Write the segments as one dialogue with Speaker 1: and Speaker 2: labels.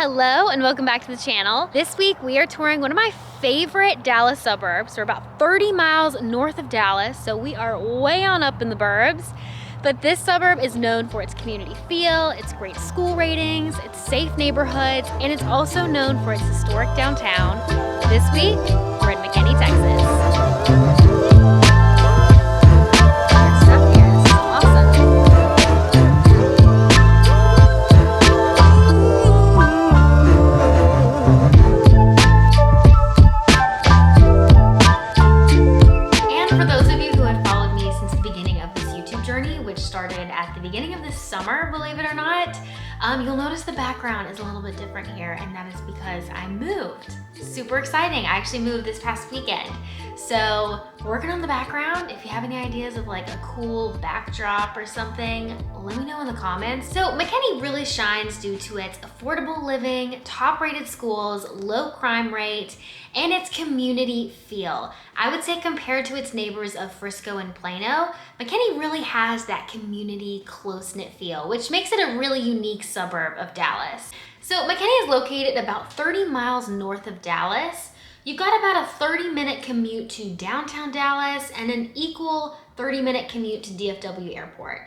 Speaker 1: Hello and welcome back to the channel. This week we are touring one of my favorite Dallas suburbs. We're about 30 miles north of Dallas, so we are way on up in the burbs. But this suburb is known for its community feel, its great school ratings, its safe neighborhoods, and it's also known for its historic downtown. This week, we're in McKinney, Texas. Summer, believe it or not. You'll notice the background is a little bit different here, and that is because I moved. Super exciting. I actually moved this past weekend. So working on the background, if you have any ideas of like a cool backdrop or something, let me know in the comments. So McKinney really shines due to its affordable living, top-rated schools, low crime rate, and its community feel. I would say compared to its neighbors of Frisco and Plano, McKinney really has that community close-knit feel, which makes it a really unique suburb of Dallas. So McKinney is located about 30 miles north of Dallas. You've got about a 30-minute commute to downtown Dallas and an equal 30-minute commute to DFW Airport.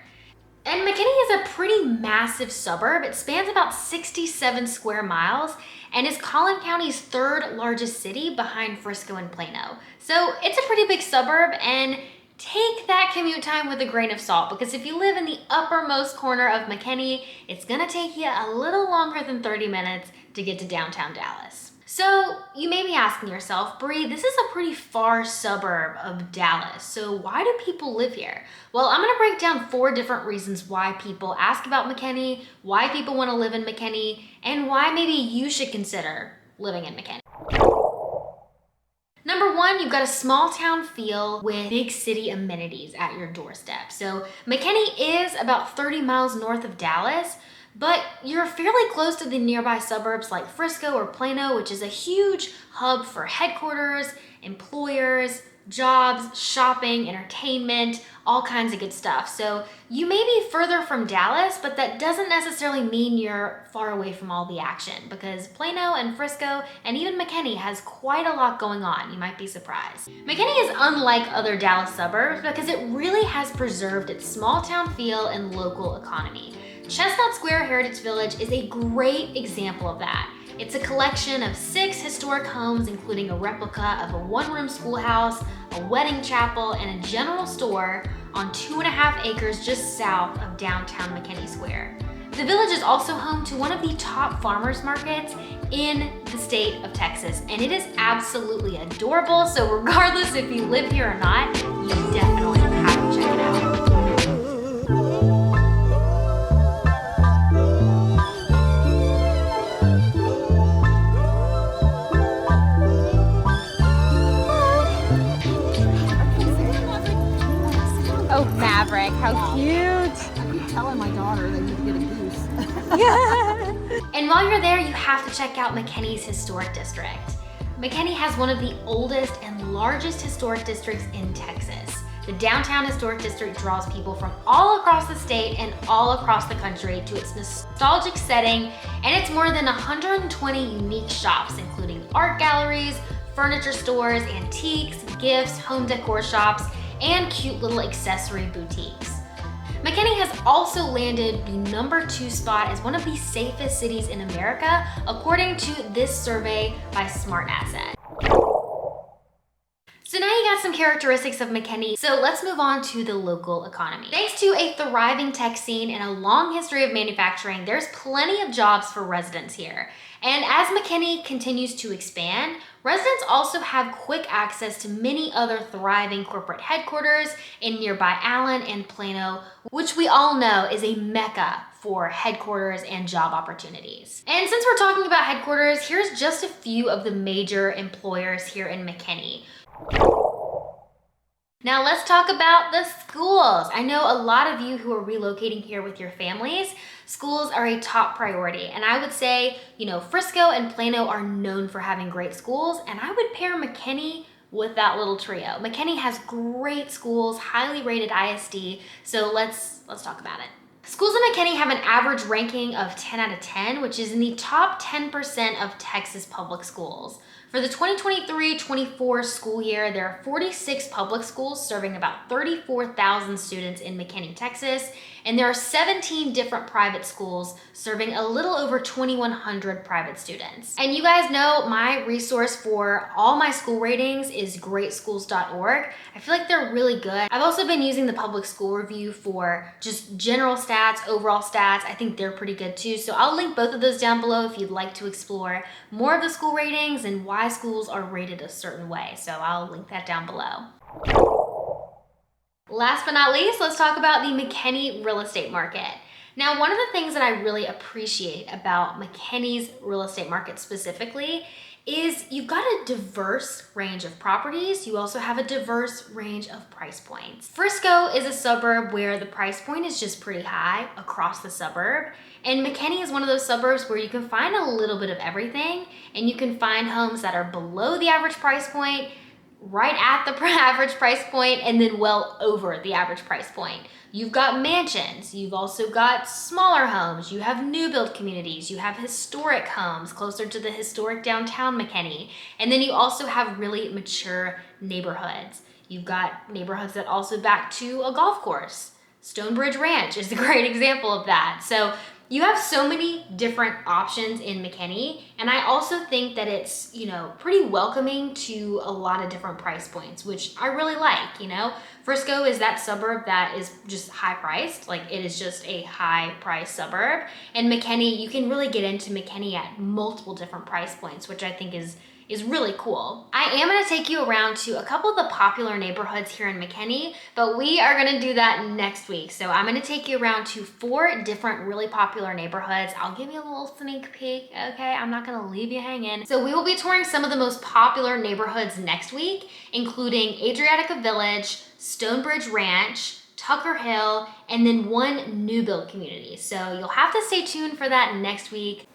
Speaker 1: And McKinney is a pretty massive suburb. It spans about 67 square miles and is Collin County's third largest city behind Frisco and Plano. So it's a pretty big suburb, and take that commute time with a grain of salt, because if you live in the uppermost corner of McKinney, it's gonna take you a little longer than 30 minutes to get to downtown Dallas. So you may be asking yourself, Brie, this is a pretty far suburb of Dallas, so why do people live here? Well, I'm gonna break down 4 different reasons why people ask about McKinney, why people wanna live in McKinney, and why maybe you should consider living in McKinney. Number 1, you've got a small town feel with big city amenities at your doorstep. So McKinney is about 30 miles north of Dallas, but you're fairly close to the nearby suburbs like Frisco or Plano, which is a huge hub for headquarters, employers, jobs, shopping, entertainment, all kinds of good stuff. So you may be further from Dallas, but that doesn't necessarily mean you're far away from all the action, because Plano and Frisco and even McKinney has quite a lot going on. You might be surprised. McKinney is unlike other Dallas suburbs because it really has preserved its small town feel and local economy. Chestnut Square Heritage Village is a great example of that. It's a collection of 6 historic homes, including a replica of a 1-room schoolhouse, a wedding chapel, and a general store on 2.5 acres just south of downtown McKinney Square. The village is also home to one of the top farmers markets in the state of Texas, and it is absolutely adorable. So regardless if you live here or not, you definitely have to check it out. Maverick, how cute.
Speaker 2: I keep telling my daughter they need to get a goose.
Speaker 1: Yeah. And while you're there, you have to check out McKinney's historic district. McKinney has one of the oldest and largest historic districts in Texas. The downtown historic district draws people from all across the state and all across the country to its nostalgic setting, and it's more than 120 unique shops, including art galleries, furniture stores, antiques, gifts, home decor shops, and cute little accessory boutiques. McKinney has also landed the number 2 spot as one of the safest cities in America, according to this survey by SmartAsset. So now you got some characteristics of McKinney, so let's move on to the local economy. Thanks to a thriving tech scene and a long history of manufacturing, there's plenty of jobs for residents here. And as McKinney continues to expand, residents also have quick access to many other thriving corporate headquarters in nearby Allen and Plano, which we all know is a mecca for headquarters and job opportunities. And since we're talking about headquarters, here's just a few of the major employers here in McKinney. Now let's talk about the schools. I know a lot of you who are relocating here with your families, schools are a top priority. And I would say, Frisco and Plano are known for having great schools, and I would pair McKinney with that little trio. McKinney has great schools, highly rated ISD, so let's talk about it. Schools in McKinney have an average ranking of 10 out of 10, which is in the top 10% of Texas public schools. For the 2023-24 school year, there are 46 public schools serving about 34,000 students in McKinney, Texas, and there are 17 different private schools serving a little over 2,100 private students. And you guys know my resource for all my school ratings is greatschools.org. I feel like they're really good. I've also been using the public school review for just general stats, overall stats. I think they're pretty good too. So I'll link both of those down below if you'd like to explore more of the school ratings and why schools are rated a certain way. So I'll link that down below. Last but not least, let's talk about the McKinney real estate market. Now, one of the things that I really appreciate about McKinney's real estate market specifically is you've got a diverse range of properties. You also have a diverse range of price points. Frisco is a suburb where the price point is just pretty high across the suburb. And McKinney is one of those suburbs where you can find a little bit of everything, and you can find homes that are below the average price point, right at the average price point, and then well over the average price point. You've got mansions, you've also got smaller homes, you have new build communities, you have historic homes closer to the historic downtown McKinney, and then you also have really mature neighborhoods. You've got neighborhoods that also back to a golf course. Stonebridge Ranch is a great example of that. So you have so many different options in McKinney, and I also think that it's, pretty welcoming to a lot of different price points, which I really like, Frisco is that suburb that is just high priced, like it is just a high price suburb. And McKinney, you can really get into McKinney at multiple different price points, which I think is really cool. I am gonna take you around to a couple of the popular neighborhoods here in McKinney, but we are gonna do that next week. So I'm gonna take you around to 4 different really popular neighborhoods. I'll give you a little sneak peek, okay? I'm not gonna leave you hanging. So we will be touring some of the most popular neighborhoods next week, including Adriatica Village, Stonebridge Ranch, Tucker Hill, and then one new build community. So you'll have to stay tuned for that next week.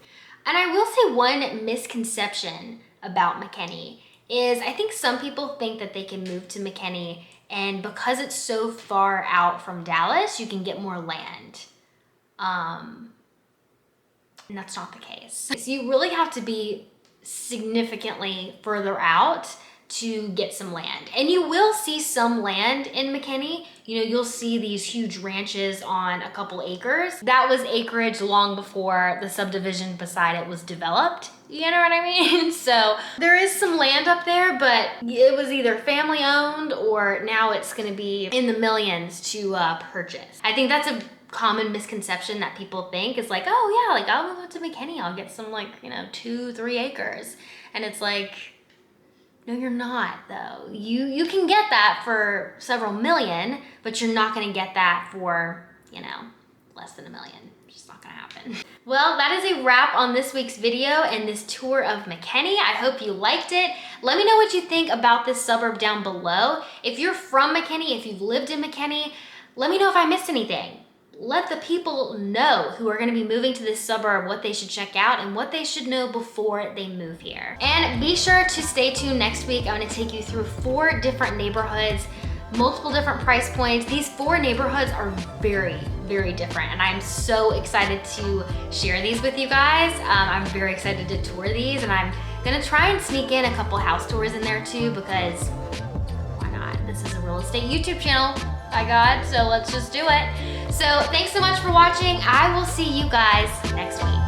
Speaker 1: And I will say one misconception about McKinney is I think some people think that they can move to McKinney, and because it's so far out from Dallas, you can get more land. And that's not the case. So you really have to be significantly further out to get some land. And you will see some land in McKinney. You'll see these huge ranches on a couple acres. That was acreage long before the subdivision beside it was developed. You know what I mean? So there is some land up there, but it was either family owned or now it's gonna be in the millions to purchase. I think that's a common misconception that people think is like, oh yeah, like I'll move up to McKinney, I'll get some 2-3 acres. And it's like, no, you're not though. You can get that for several million, but you're not gonna get that for, less than $1 million. It's just not gonna happen. Well, that is a wrap on this week's video and this tour of McKinney. I hope you liked it. Let me know what you think about this suburb down below. If you're from McKinney, if you've lived in McKinney, let me know if I missed anything. Let the people know who are gonna be moving to this suburb what they should check out and what they should know before they move here. And be sure to stay tuned next week. I'm gonna take you through 4 different neighborhoods, multiple different price points. These 4 neighborhoods are very, very different, and I'm so excited to share these with you guys. I'm very excited to tour these, and I'm gonna try and sneak in a couple house tours in there too, because why not? This is a real estate YouTube channel, by God, so let's just do it. So thanks so much for watching. I will see you guys next week.